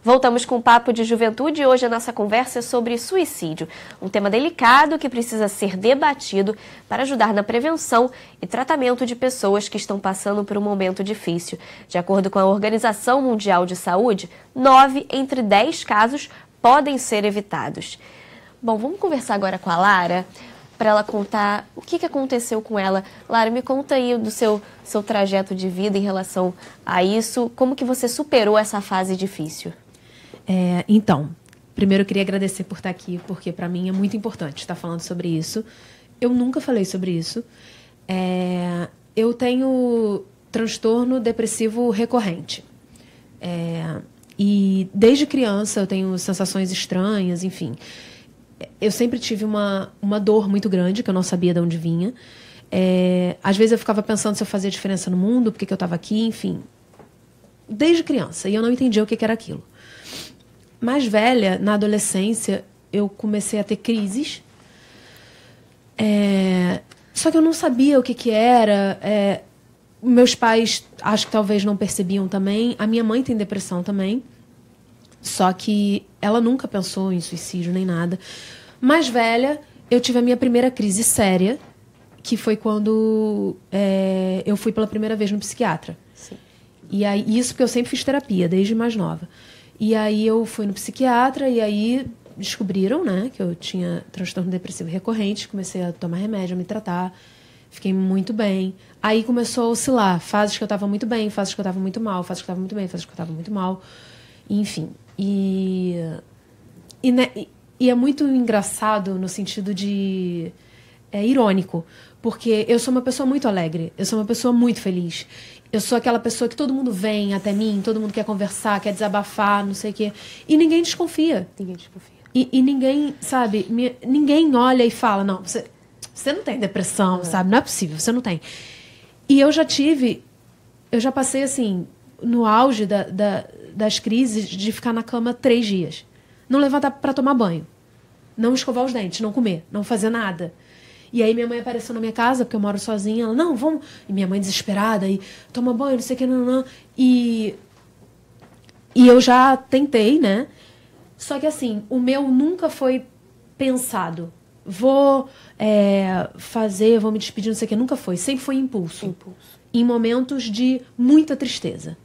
Voltamos com o Papo de Juventude e hoje a nossa conversa é sobre suicídio, um tema delicado que precisa ser debatido para ajudar na prevenção e tratamento de pessoas que estão passando por um momento difícil. De acordo com a Organização Mundial de Saúde, 9 entre 10 casos podem ser evitados. Bom, vamos conversar agora com a Lara para ela contar o que aconteceu com ela. Lara, me conta aí do seu trajeto de vida em relação a isso, como que você superou essa fase difícil? Então, primeiro eu queria agradecer por estar aqui, porque para mim é muito importante estar falando sobre isso. Eu nunca falei sobre isso. Eu tenho transtorno depressivo recorrente. E desde criança eu tenho sensações estranhas, enfim. Eu sempre tive uma dor muito grande, que eu não sabia de onde vinha. Às vezes eu ficava pensando se eu fazia diferença no mundo, porque que eu estava aqui, enfim. Desde criança, e eu não entendia o que era aquilo. Mais velha, na adolescência, eu comecei a ter crises. Só que eu não sabia o que era. Meus pais, acho que talvez não percebiam também. A minha mãe tem depressão também. Só que ela nunca pensou em suicídio nem nada. Mais velha, eu tive a minha primeira crise séria, que foi quando eu fui pela primeira vez no psiquiatra. Sim. E aí, isso porque eu sempre fiz terapia, desde mais nova. E aí eu fui no psiquiatra e aí descobriram, né, que eu tinha transtorno depressivo recorrente, comecei a tomar remédio, a me tratar, fiquei muito bem. Aí começou a oscilar, fases que eu estava muito bem, fases que eu estava muito mal, fases que eu estava muito bem, fases que eu estava muito mal, enfim. E é muito engraçado no sentido de... irônico, porque eu sou uma pessoa muito alegre, eu sou uma pessoa muito feliz. Eu sou aquela pessoa que todo mundo vem até mim, todo mundo quer conversar, quer desabafar, não sei o quê. E ninguém desconfia. Ninguém desconfia. E ninguém, sabe, ninguém olha e fala, não, você não tem depressão, sabe? Não é possível, você não tem. E eu já passei, assim, no auge das crises, de ficar na cama 3 dias. Não levantar para tomar banho. Não escovar os dentes, não comer, não fazer nada. E aí minha mãe apareceu na minha casa, porque eu moro sozinha. Ela, não, vamos... E minha mãe desesperada, e toma banho, não sei o que, não. E eu já tentei, né? Só que assim, o meu nunca foi pensado. Vou vou me despedir, não sei o que. Nunca foi. Sempre foi impulso. Em momentos de muita tristeza.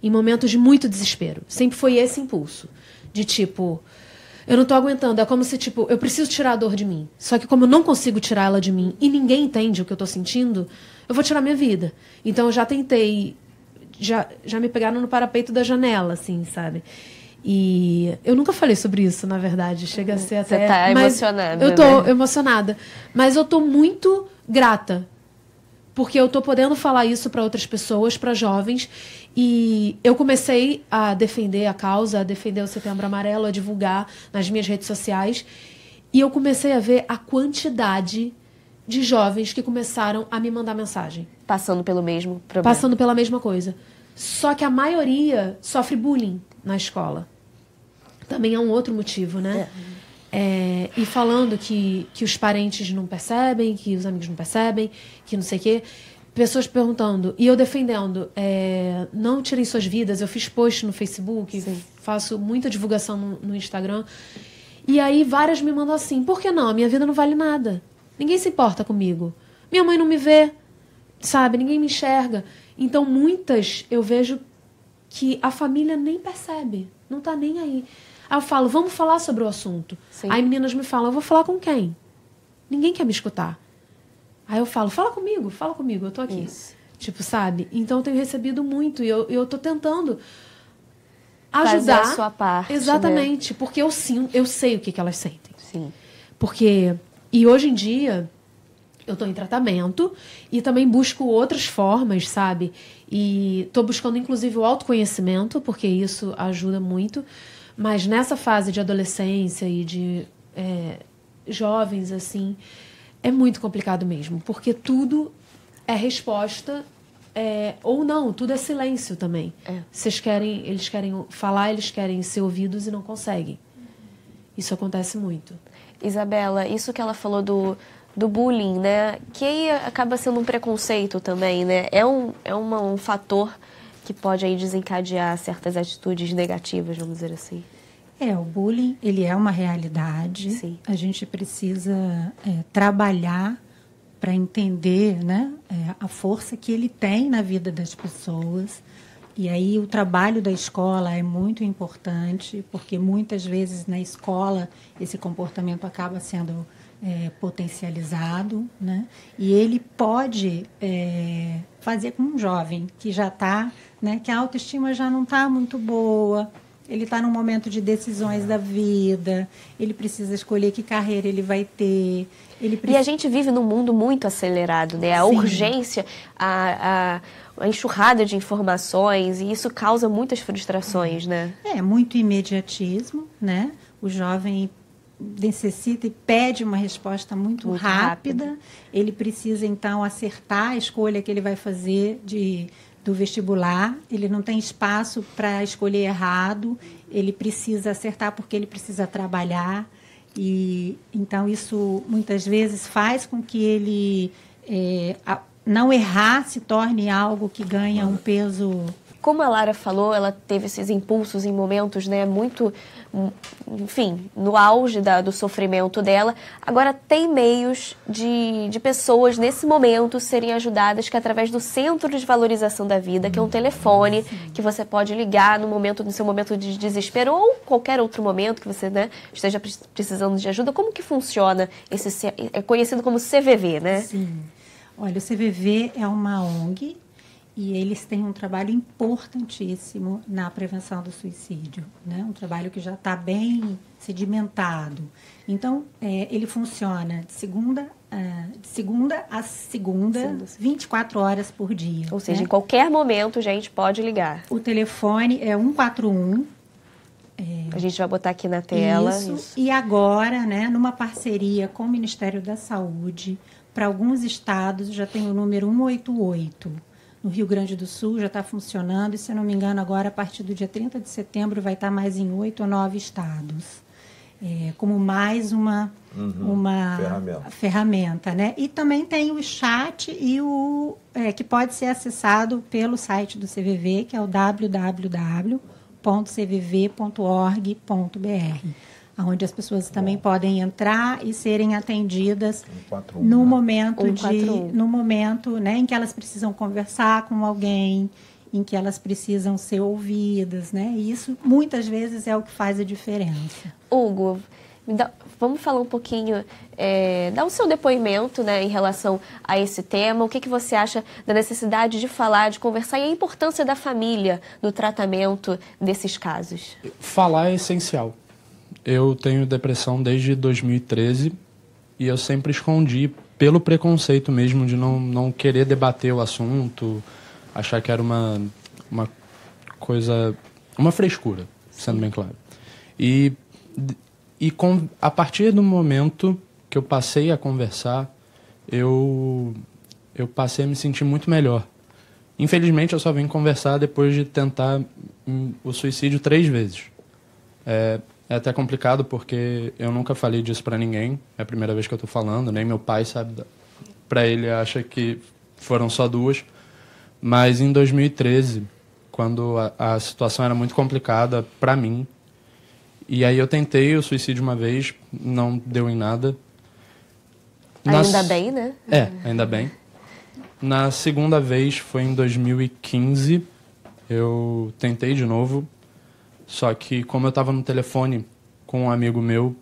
Em momentos de muito desespero. Sempre foi esse impulso. De tipo... Eu não tô aguentando. É como se, tipo, eu preciso tirar a dor de mim. Só que como eu não consigo tirar ela de mim e ninguém entende o que eu tô sentindo, eu vou tirar minha vida. Então eu já tentei, já me pegaram no parapeito da janela, assim, sabe? E eu nunca falei sobre isso, na verdade. Chega a ser até... Você tá emocionada, eu tô né? emocionada. Mas eu tô muito grata. Porque eu tô podendo falar isso para outras pessoas, para jovens. E eu comecei a defender a causa, a defender o Setembro Amarelo, a divulgar nas minhas redes sociais. E eu comecei a ver a quantidade de jovens que começaram a me mandar mensagem. Passando pelo mesmo problema. Passando pela mesma coisa. Só que a maioria sofre bullying na escola. Também é um outro motivo, né? E falando que os parentes não percebem, que os amigos não percebem, que não sei o quê. Pessoas perguntando, e eu defendendo, não tirem suas vidas. Eu fiz post no Facebook, faço muita divulgação no Instagram. E aí várias me mandam assim, por que não? Minha vida não vale nada. Ninguém se importa comigo. Minha mãe não me vê, sabe? Ninguém me enxerga. Então muitas eu vejo que a família nem percebe, não tá nem aí. Aí eu falo, vamos falar sobre o assunto. Sim. Aí meninas me falam, eu vou falar com quem? Ninguém quer me escutar. Aí eu falo, fala comigo, eu tô aqui. Isso. Tipo, sabe? Então eu tenho recebido muito e eu tô tentando ajudar. Fazer a sua parte. Exatamente, né? porque eu sei o que elas sentem. Sim. E hoje em dia eu tô em tratamento e também busco outras formas, sabe? E tô buscando inclusive o autoconhecimento, porque isso ajuda muito. Mas nessa fase de adolescência e de jovens, assim, é muito complicado mesmo, porque tudo é resposta ou não, tudo é silêncio também. Eles querem falar, eles querem ser ouvidos e não conseguem. Isso acontece muito. Isabela, isso que ela falou do bullying, né? Que aí acaba sendo um preconceito também, né? É um fator que pode aí desencadear certas atitudes negativas, vamos dizer assim. O bullying, ele é uma realidade. Sim. A gente precisa trabalhar para entender, né, a força que ele tem na vida das pessoas. E aí o trabalho da escola é muito importante, porque muitas vezes na escola esse comportamento acaba sendo potencializado, né? E ele pode fazer com um jovem que já está, né, que a autoestima já não está muito boa, ele está num momento de decisões da vida, ele precisa escolher que carreira ele vai ter. E a gente vive num mundo muito acelerado, né? A Sim. urgência, a enxurrada de informações, e isso causa muitas frustrações, né? Muito imediatismo, né? O jovem necessita e pede uma resposta muito rápida. Ele precisa, então, acertar a escolha que ele vai fazer do vestibular. Ele não tem espaço para escolher errado. Ele precisa acertar porque ele precisa trabalhar. E então isso muitas vezes faz com que ele não errar se torne algo que ganha um peso. Como a Lara falou, ela teve esses impulsos em momentos, né, muito, enfim, no auge do sofrimento dela. Agora tem meios de pessoas nesse momento serem ajudadas, que é através do Centro de Valorização da Vida, que é um telefone que você pode ligar no seu momento de desespero ou qualquer outro momento que você, né, esteja precisando de ajuda. Como que funciona é conhecido como CVV, né? Sim. Olha, o CVV é uma ONG. E eles têm um trabalho importantíssimo na prevenção do suicídio, né? Um trabalho que já está bem sedimentado. Então, ele funciona de segunda a segunda, 24 horas por dia. Ou seja, né? Em qualquer momento a gente pode ligar. O telefone é 141. A gente vai botar aqui na tela. Isso. E agora, né, numa parceria com o Ministério da Saúde, para alguns estados já tem o número 188. No Rio Grande do Sul já está funcionando e, se não me engano, agora, a partir do dia 30 de setembro, vai estar mais em 8 ou 9 estados. Como mais uma ferramenta, né? E também tem o chat que pode ser acessado pelo site do CVV, que é o www.cvv.org.br, onde as pessoas também podem entrar e serem atendidas no momento né, em que elas precisam conversar com alguém, em que elas precisam ser ouvidas, né? E isso muitas vezes é o que faz a diferença. Hugo, vamos falar um pouquinho, dá o seu depoimento, né, em relação a esse tema. O que você acha da necessidade de falar, de conversar, e a importância da família no tratamento desses casos? Falar é essencial. Eu tenho depressão desde 2013 e eu sempre escondi pelo preconceito mesmo de não querer debater o assunto, achar que era uma coisa, uma frescura, sendo bem claro. E a partir do momento que eu passei a conversar, eu passei a me sentir muito melhor. Infelizmente, eu só vim conversar depois de tentar o suicídio 3 vezes. É até complicado porque eu nunca falei disso pra ninguém. É a primeira vez que eu tô falando, nem meu pai sabe. Pra ele, acha que foram só 2. Mas em 2013, quando a situação era muito complicada pra mim, e aí eu tentei o suicídio uma vez, não deu em nada. Ainda bem, né? Ainda bem. Na segunda vez, foi em 2015, eu tentei de novo. Só que, como eu estava no telefone com um amigo meu,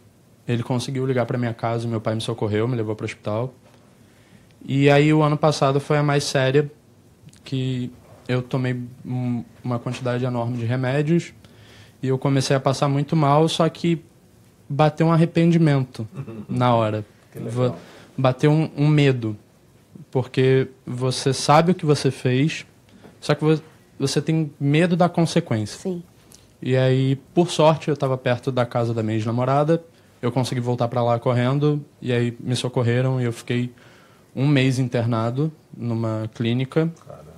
ele conseguiu ligar para minha casa, meu pai me socorreu, me levou para o hospital. E aí, o ano passado foi a mais séria, que eu tomei uma quantidade enorme de remédios e eu comecei a passar muito mal, só que bateu um arrependimento na hora. Bateu um medo, porque você sabe o que você fez, só que você tem medo da consequência. Sim. E aí, por sorte, eu estava perto da casa da minha ex-namorada, eu consegui voltar para lá correndo, e aí me socorreram e eu fiquei 1 mês internado numa clínica. Caramba.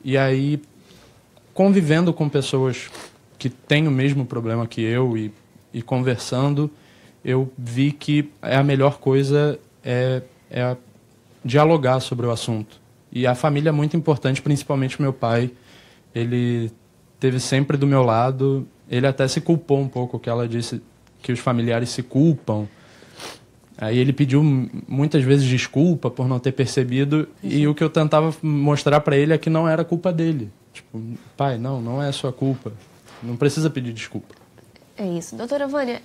E aí, convivendo com pessoas que têm o mesmo problema que eu e conversando, eu vi que a melhor coisa é dialogar sobre o assunto. E a família é muito importante, principalmente meu pai, ele esteve sempre do meu lado. Ele até se culpou um pouco, que ela disse que os familiares se culpam. Aí ele pediu muitas vezes desculpa por não ter percebido, e o que eu tentava mostrar para ele é que não era culpa dele. Tipo, pai, não é sua culpa. Não precisa pedir desculpa. É isso. Doutora Vânia,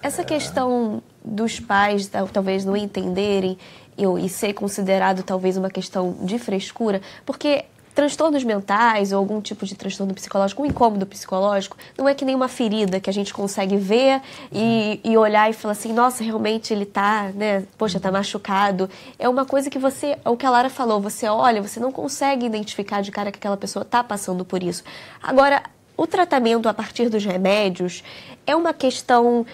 essa questão dos pais talvez não entenderem e ser considerado talvez uma questão de frescura, porque transtornos mentais ou algum tipo de transtorno psicológico, um incômodo psicológico, não é que nem uma ferida que a gente consegue ver e olhar e falar assim, nossa, realmente ele tá, né, poxa, tá machucado. É uma coisa que você, é o que a Lara falou, você olha, você não consegue identificar de cara que aquela pessoa tá passando por isso. Agora, o tratamento a partir dos remédios é uma questão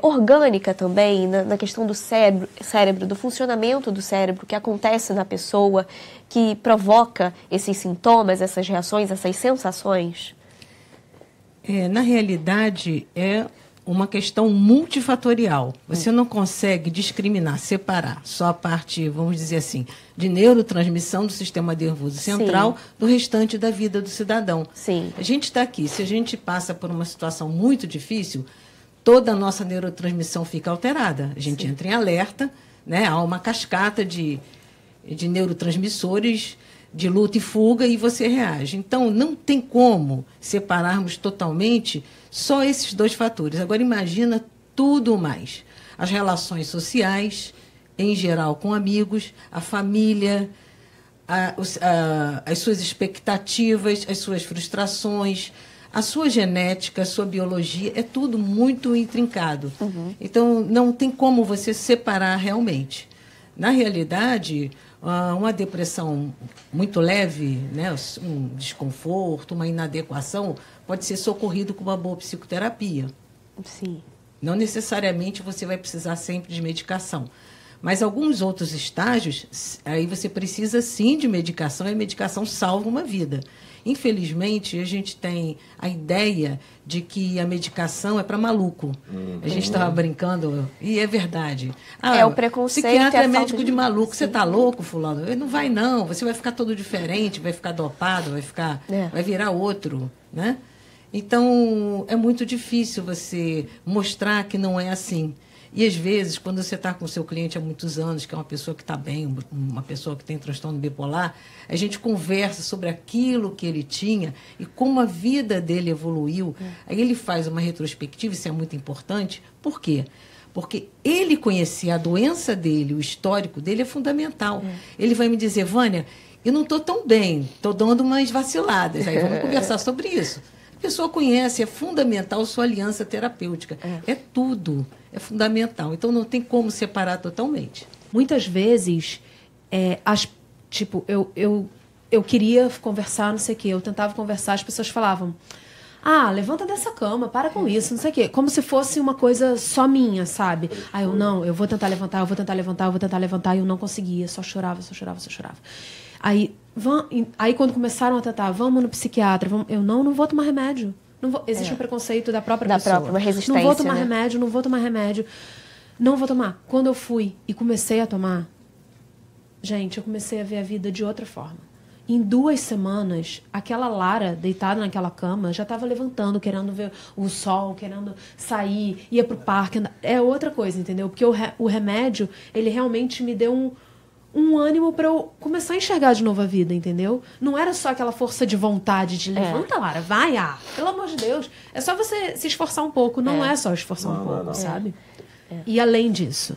orgânica também, na questão do cérebro, do funcionamento do cérebro que acontece na pessoa, que provoca esses sintomas, essas reações, essas sensações? Na realidade, é uma questão multifatorial. Você não consegue discriminar, separar só a parte, vamos dizer assim, de neurotransmissão do sistema nervoso central do restante da vida do cidadão. Sim. A gente está aqui, se a gente passa por uma situação muito difícil, toda a nossa neurotransmissão fica alterada. A gente entra em alerta, né? Há uma cascata de neurotransmissores de luta e fuga e você reage. Então, não tem como separarmos totalmente só esses dois fatores. Agora, imagina tudo mais. As relações sociais, em geral, com amigos, a família, as suas expectativas, as suas frustrações, a sua genética, a sua biologia, é tudo muito intrincado. Então, não tem como você separar realmente. Na realidade, uma depressão muito leve, né, um desconforto, uma inadequação, pode ser socorrido com uma boa psicoterapia. Sim. Não necessariamente você vai precisar sempre de medicação. Mas alguns outros estágios, aí você precisa sim de medicação, e a medicação salva uma vida. Infelizmente, a gente tem a ideia de que a medicação é para maluco. A gente estava brincando, e é verdade. O preconceito. Psiquiatra é médico de maluco. Você está louco, fulano? Ele não vai, não. Você vai ficar todo diferente, vai ficar dopado, vai virar outro, né? Então, é muito difícil você mostrar que não é assim. E, às vezes, quando você está com o seu cliente há muitos anos, que é uma pessoa que está bem, uma pessoa que tem transtorno bipolar, a gente conversa sobre aquilo que ele tinha e como a vida dele evoluiu. Aí ele faz uma retrospectiva, isso é muito importante. Por quê? Porque ele conhecer a doença dele, o histórico dele é fundamental. Ele vai me dizer, Vânia, eu não estou tão bem, estou dando umas vaciladas. Aí vamos conversar sobre isso. A pessoa conhece, é fundamental sua aliança terapêutica. É tudo, é fundamental. Então, não tem como separar totalmente. Muitas vezes, eu queria conversar, não sei o quê. Eu tentava conversar, as pessoas falavam, levanta dessa cama, para com isso, não sei o quê. Como se fosse uma coisa só minha, sabe? Eu vou tentar levantar, e eu não conseguia, só chorava. Aí quando começaram a tentar, vamos no psiquiatra, eu não vou tomar remédio. Existe um preconceito da própria pessoa. Uma resistência, não vou tomar remédio, não vou tomar. Quando eu fui e comecei a tomar, gente, eu comecei a ver a vida de outra forma. Em 2 semanas, aquela Lara deitada naquela cama já estava levantando, querendo ver o sol, querendo sair, ia pro parque. É outra coisa, entendeu? Porque o remédio, ele realmente me deu um ânimo para eu começar a enxergar de novo a vida, entendeu? Não era só aquela força de vontade de levanta, Lara, vai, pelo amor de Deus. É só você se esforçar um pouco, não é só esforçar um pouco, sabe? E além disso.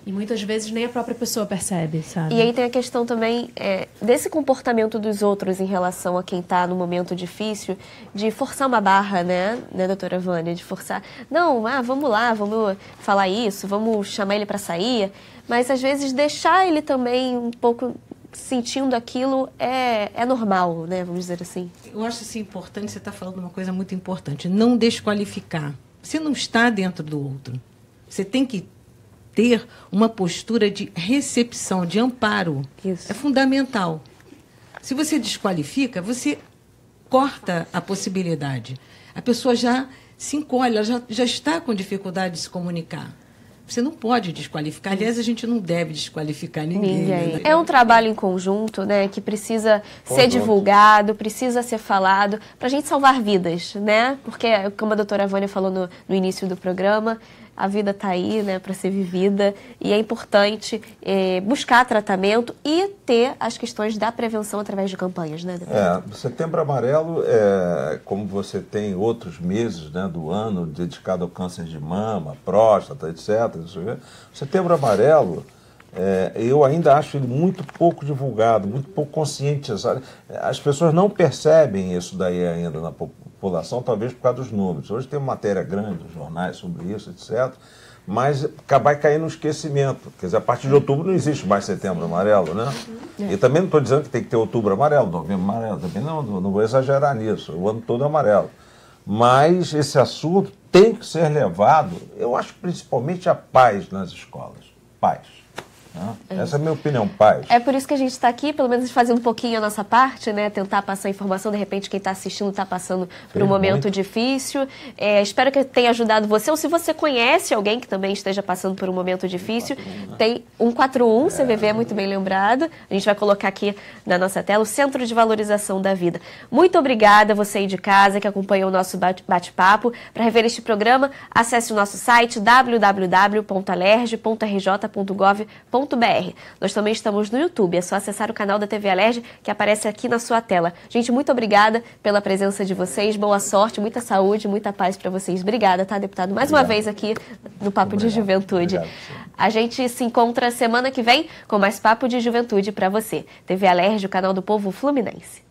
E muitas vezes nem a própria pessoa percebe, sabe? E aí tem a questão também desse comportamento dos outros em relação a quem está no momento difícil, de forçar uma barra, né, doutora Vânia? De forçar, não, vamos lá, vamos falar isso, vamos chamar ele para sair. Mas, às vezes, deixar ele também um pouco sentindo aquilo é normal, né? Vamos dizer assim. Eu acho assim, importante, você está falando uma coisa muito importante, não desqualificar. Você não está dentro do outro. Você tem que ter uma postura de recepção, de amparo. Isso. É fundamental. Se você desqualifica, você corta a possibilidade. A pessoa já se encolhe, ela já está com dificuldade de se comunicar. Você não pode desqualificar. Aliás, a gente não deve desqualificar ninguém. Né? É um trabalho em conjunto, né, que precisa ser divulgado, precisa ser falado, para a gente salvar vidas, né? Porque, como a doutora Vânia falou no início do programa, a vida está aí, né, para ser vivida, e é importante buscar tratamento e ter as questões da prevenção através de campanhas, né? O Setembro Amarelo, como você tem outros meses, né, do ano dedicado ao câncer de mama, próstata, etc. O Setembro Amarelo, eu ainda acho ele muito pouco divulgado, muito pouco conscientizado. As pessoas não percebem isso daí ainda na população, talvez por causa dos números. Hoje tem uma matéria grande nos jornais sobre isso, etc., mas vai cair no esquecimento. Quer dizer, a partir de outubro não existe mais Setembro Amarelo, né? E também não estou dizendo que tem que ter Outubro Amarelo, Novembro Amarelo, também não vou exagerar nisso, o ano todo é amarelo. Mas esse assunto tem que ser levado, eu acho, principalmente a pais nas escolas. Pais. Essa é a minha opinião, pais. É por isso que a gente está aqui, pelo menos fazendo um pouquinho a nossa parte, né? Tentar passar informação, de repente quem está assistindo está passando por um momento difícil. Espero que tenha ajudado você, ou se você conhece alguém que também esteja passando por um momento difícil, tem 141, CVV é muito bem lembrado. A gente vai colocar aqui na nossa tela o Centro de Valorização da Vida. Muito obrigada a você aí de casa que acompanhou o nosso bate-papo. Para rever este programa, acesse o nosso site www.alerj.rj.gov.br. Nós também estamos no YouTube, é só acessar o canal da TV Alerj que aparece aqui na sua tela. Gente, muito obrigada pela presença de vocês, boa sorte, muita saúde, muita paz para vocês. Obrigada, tá, deputado? Mais uma vez aqui no Papo de Juventude. A gente se encontra semana que vem com mais Papo de Juventude para você. TV Alerj, o canal do povo fluminense.